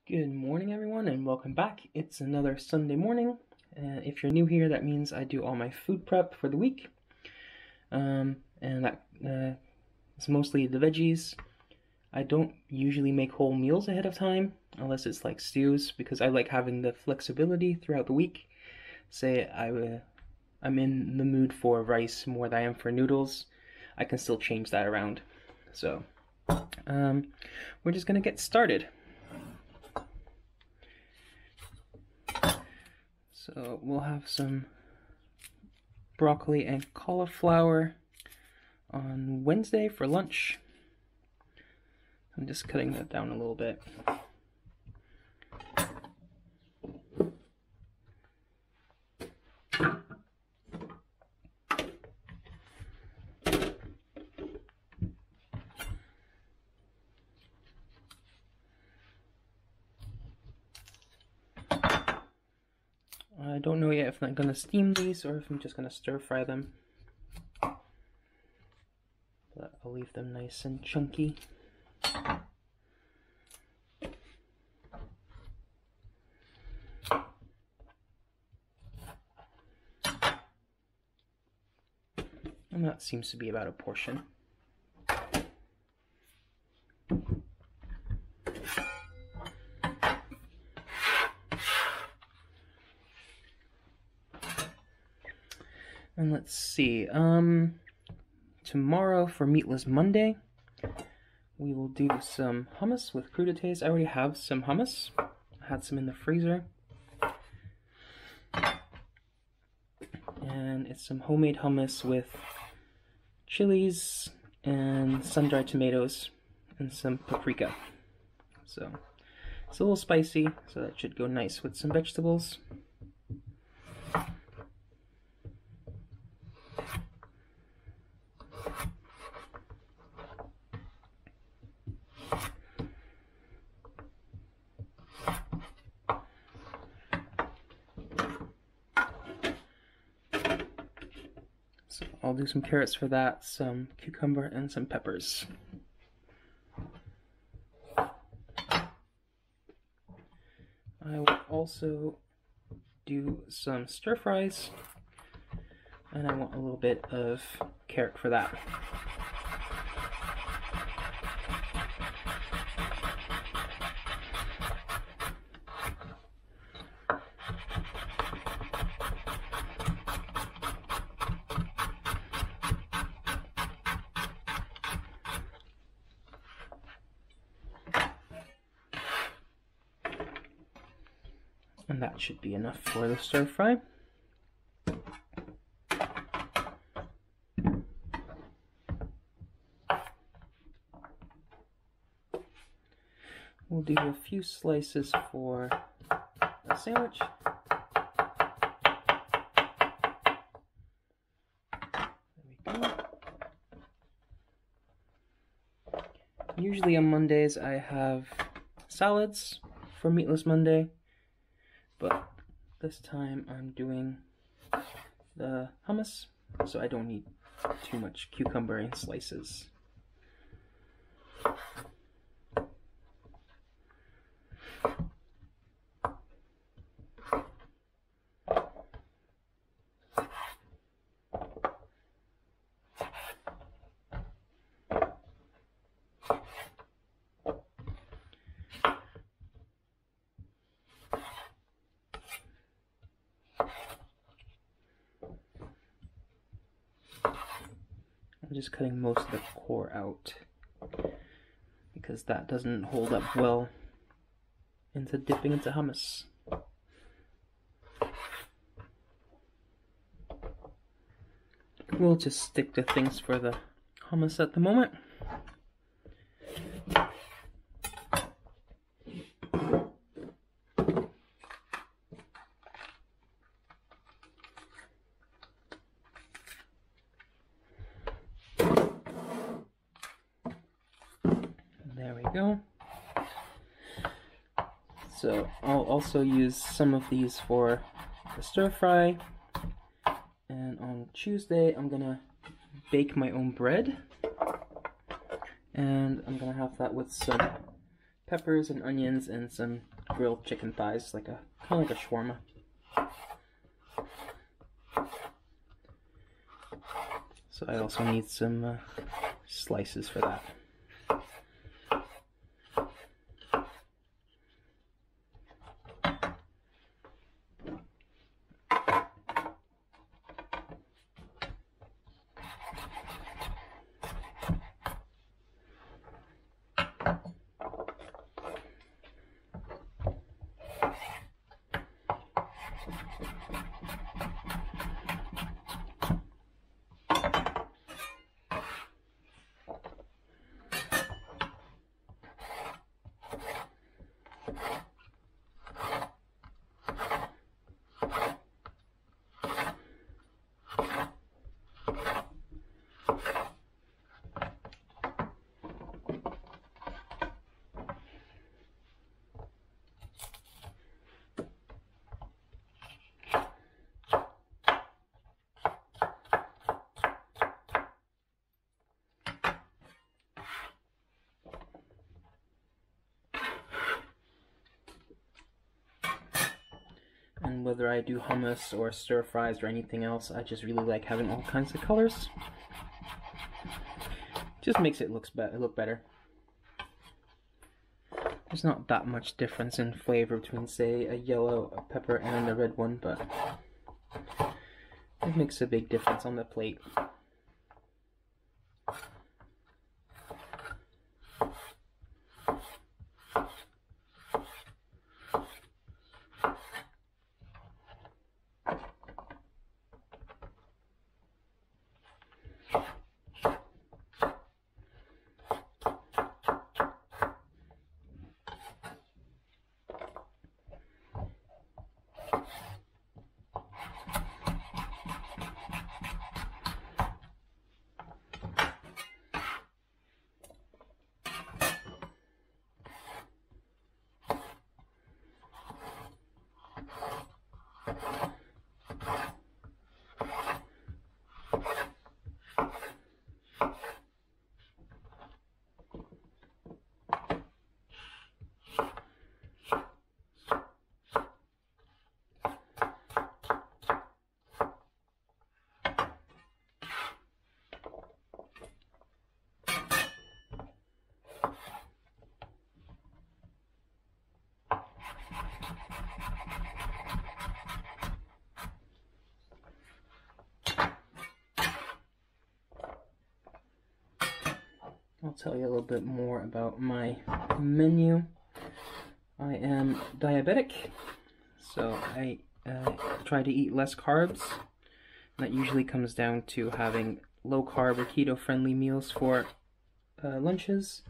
Good morning, everyone, and welcome back. It's another Sunday morning. If you're new here, that means I do all my food prep for the week. And that is mostly the veggies. I don't usually make whole meals ahead of time, unless it's like stews, because I like having the flexibility throughout the week. Say I'm in the mood for rice more than I am for noodles, I can still change that around. So, we're just gonna get started. So we'll have some broccoli and cauliflower on Wednesday for lunch. I'm just cutting that down a little bit. I don't know yet if I'm going to steam these or if I'm just going to stir fry them. But I'll leave them nice and chunky. And that seems to be about a portion. And let's see, tomorrow for Meatless Monday, we will do some hummus with crudités. I already have some hummus. I had some in the freezer. And it's some homemade hummus with chilies and sun-dried tomatoes and some paprika. So it's a little spicy, so that should go nice with some vegetables. So I'll do some carrots for that, some cucumber, and some peppers. I will also do some stir fries, and I want a little bit of carrot for that. And that should be enough for the stir fry. We'll do a few slices for a sandwich. There we go. Usually on Mondays I have salads for Meatless Monday. But this time I'm doing the hummus, so I don't need too much cucumber in slices. I'm just cutting most of the core out because that doesn't hold up well into dipping into hummus. We'll just stick to things for the hummus at the moment. There we go. So I'll also use some of these for the stir fry. And on Tuesday, I'm gonna bake my own bread. And I'm gonna have that with some peppers and onions and some grilled chicken thighs, kind of like a shawarma. So I also need some slices for that. And whether I do hummus or stir fries or anything else, I just really like having all kinds of colors. Just makes it look better. There's not that much difference in flavor between, say, a yellow pepper and a red one, but it makes a big difference on the plate. I'll tell you a little bit more about my menu. I am diabetic, so I try to eat less carbs. That usually comes down to having low carb or keto friendly meals for lunches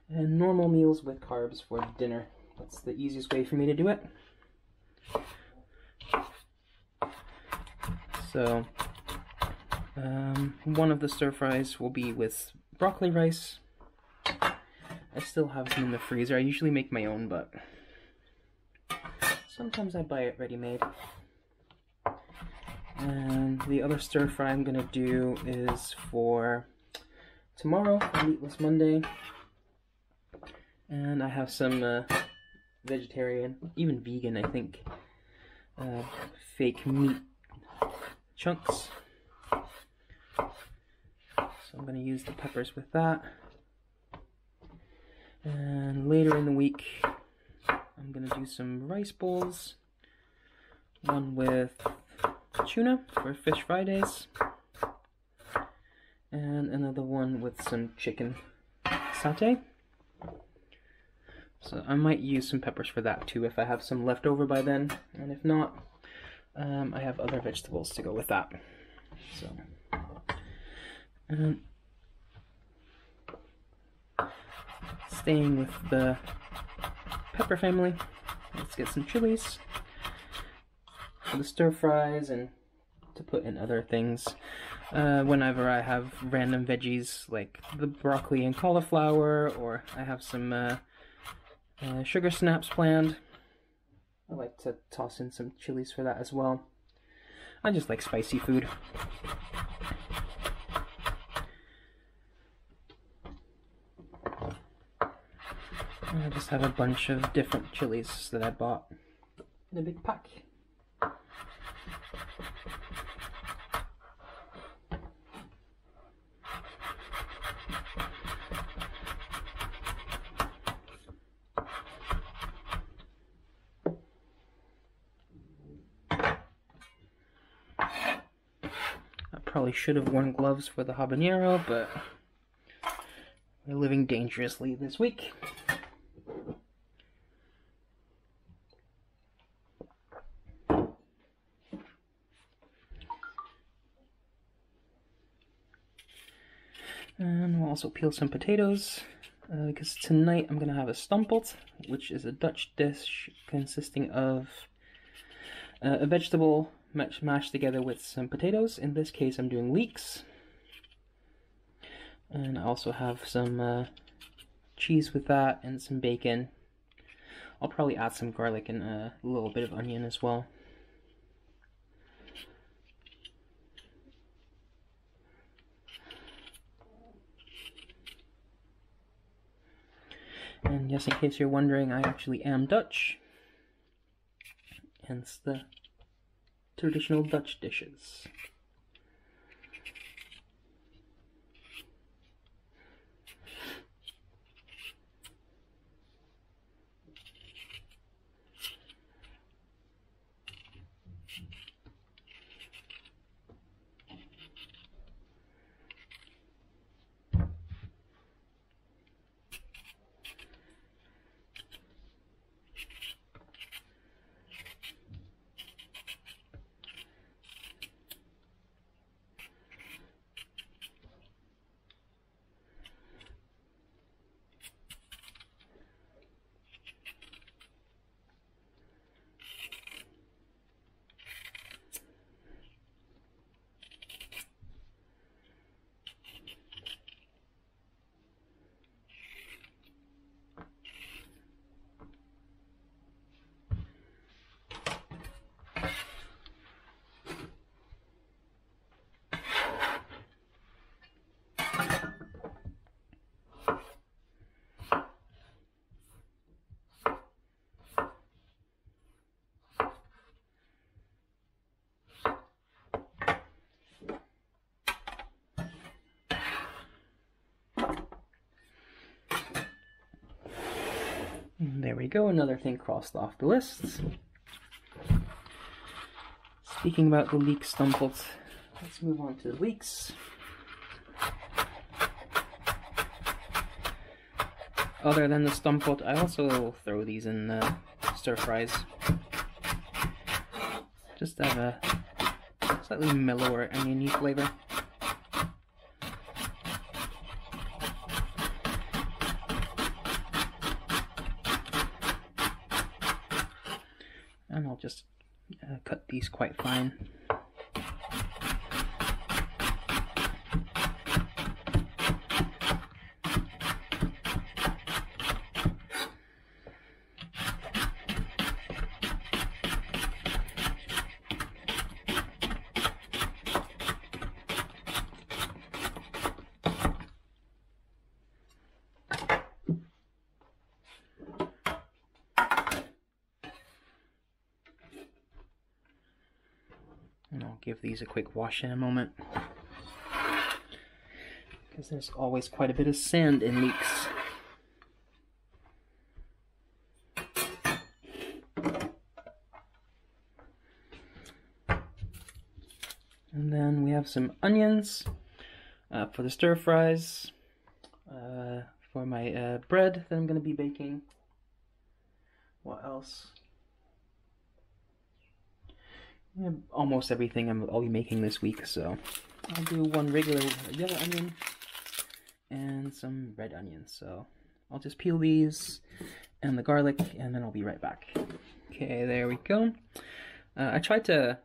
and normal meals with carbs for dinner. That's the easiest way for me to do it. So one of the stir fries will be with broccoli rice. I still have some in the freezer. I usually make my own, but sometimes I buy it ready-made. And the other stir fry I'm gonna do is for tomorrow, Meatless Monday. And I have some vegetarian, even vegan, I think, fake meat chunks. So I'm going to use the peppers with that. And later in the week, I'm going to do some rice bowls. One with tuna for Fish Fridays. And another one with some chicken satay. So I might use some peppers for that too if I have some left over by then. And if not, I have other vegetables to go with that. So, staying with the pepper family, let's get some chilies for the stir fries and to put in other things. Whenever I have random veggies like the broccoli and cauliflower, or I have some sugar snaps planned, I like to toss in some chilies for that as well. I just like spicy food. I just have a bunch of different chilies that I bought in a big pack. I probably should have worn gloves for the habanero, but we're living dangerously this week. And we'll also peel some potatoes, because tonight I'm going to have a stamppot, which is a Dutch dish consisting of a vegetable mashed together with some potatoes. In this case I'm doing leeks. And I also have some cheese with that and some bacon. I'll probably add some garlic and a little bit of onion as well. And just in case you're wondering, I actually am Dutch, hence the traditional Dutch dishes. There we go, another thing crossed off the list. Speaking about the leek stamppot, let's move on to the leeks. Other than the stamppot, I also throw these in stir fries. Just to have a slightly mellower oniony flavor. And I'll just cut these quite fine. And I'll give these a quick wash in a moment, because there's always quite a bit of sand in leeks. And then we have some onions for the stir fries, for my bread that I'm going to be baking. What else? Almost everything I'll be making this week, so I'll do one regular yellow onion and some red onions. So I'll just peel these and the garlic, and then I'll be right back. Okay, there we go. I tried to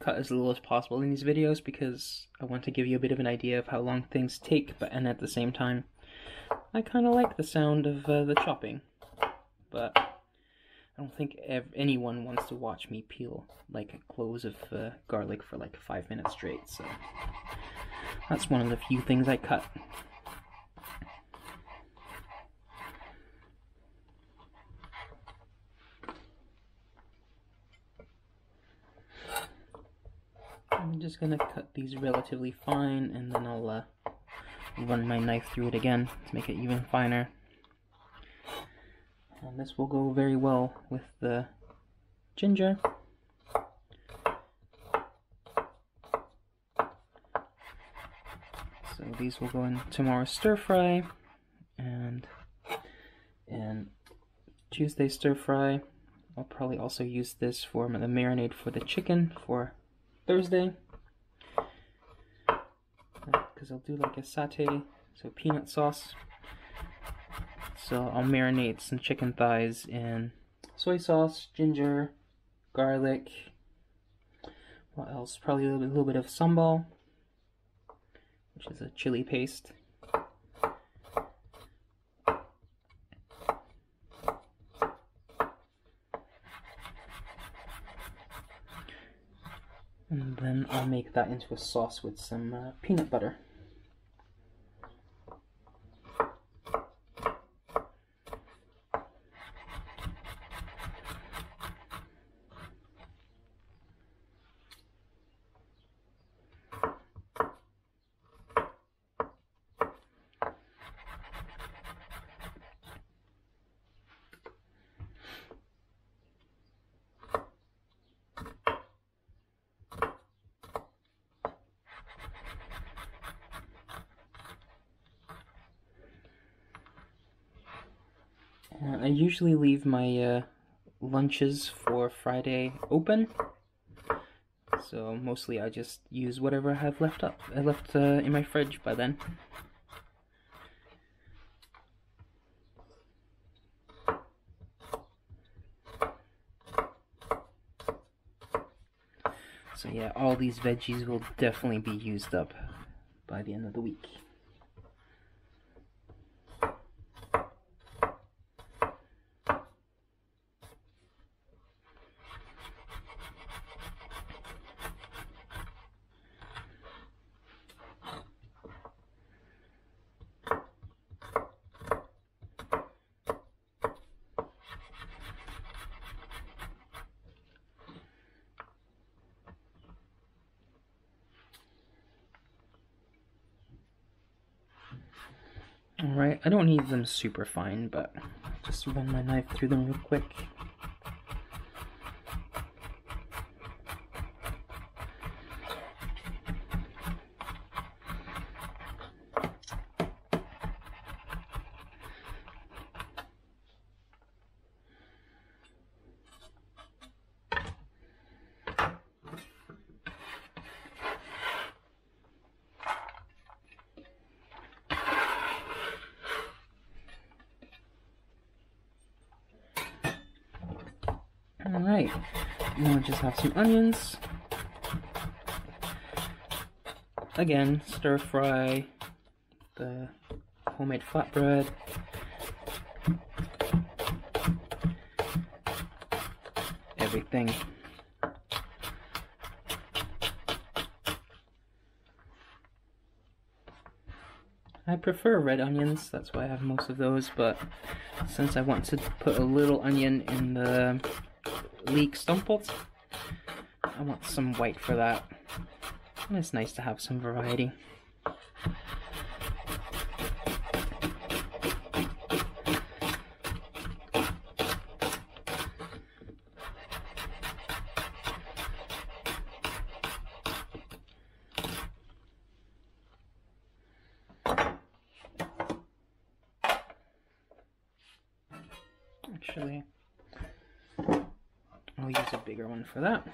cut as little as possible in these videos because I want to give you a bit of an idea of how long things take, and at the same time, I kind of like the sound of the chopping, but I don't think anyone wants to watch me peel like cloves of garlic for like 5 minutes straight, so that's one of the few things I cut. I'm just gonna cut these relatively fine, and then I'll run my knife through it again to make it even finer. And this will go very well with the ginger. So these will go in tomorrow's stir fry, and Tuesday stir fry. I'll probably also use this for the marinade for the chicken for Thursday, because I'll do like a satay, so peanut sauce. So I'll marinate some chicken thighs in soy sauce, ginger, garlic. What else? Probably a little bit of sambal, which is a chili paste. And then I'll make that into a sauce with some peanut butter. I usually leave my lunches for Friday open, so mostly I just use whatever I have left in my fridge by then. So yeah, all these veggies will definitely be used up by the end of the week. Alright, I don't need them super fine, but just run my knife through them real quick. Alright, now we just have some onions. Again, stir fry the homemade flatbread. Everything. I prefer red onions, that's why I have most of those, but since I want to put a little onion in the leek stumppot, I want some white for that. And it's nice to have some variety. Actually, I'll use a bigger one for that.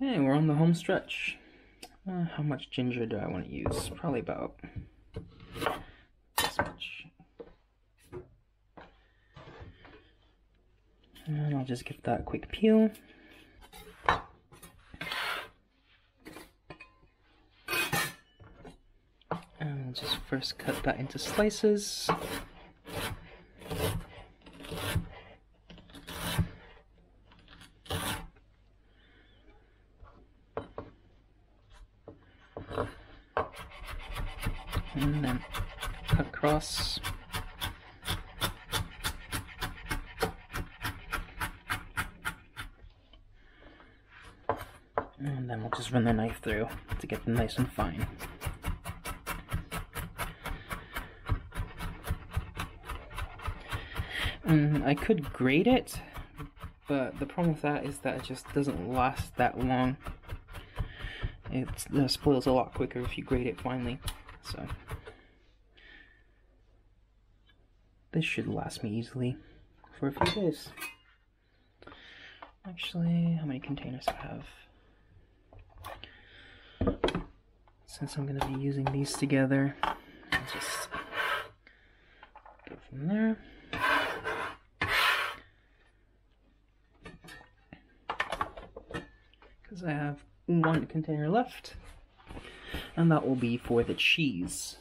Okay, we're on the home stretch. How much ginger do I want to use? Probably about this much. And I'll just give that a quick peel. And I'll just first cut that into slices. And then cut across. And then we'll just run the knife through to get them nice and fine. And I could grate it, but the problem with that is that it just doesn't last that long. It spoils a lot quicker if you grate it finely. So this should last me easily for a few days. Actually, how many containers do I have? Since I'm going to be using these together, I'll just go from there. Because I have one container left, and that will be for the cheese.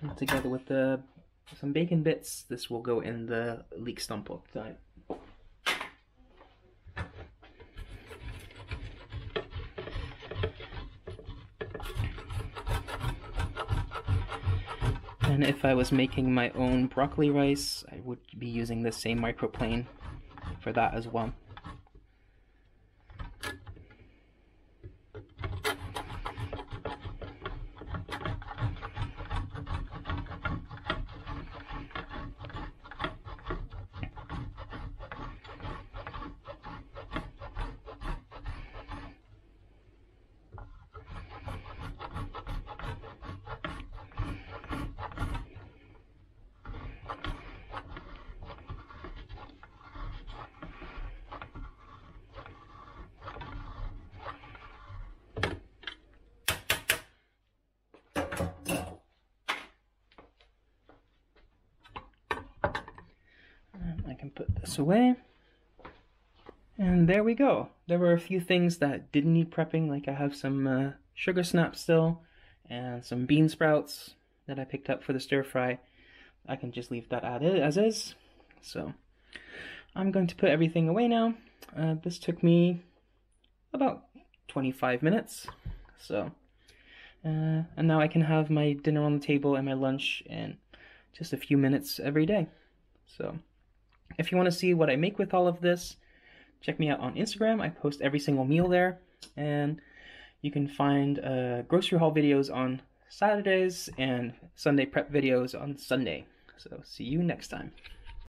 And together with some bacon bits, this will go in the leek stump type. And if I was making my own broccoli rice, I would be using the same microplane for that as well. I can put this away. And there we go. There were a few things that didn't need prepping, like I have some sugar snaps still, and some bean sprouts that I picked up for the stir fry. I can just leave that as is. So I'm going to put everything away now. This took me about 25 minutes. So, and now I can have my dinner on the table and my lunch in just a few minutes every day. So if you want to see what I make with all of this, check me out on Instagram. I post every single meal there. And you can find grocery haul videos on Saturdays and Sunday prep videos on Sunday. So see you next time.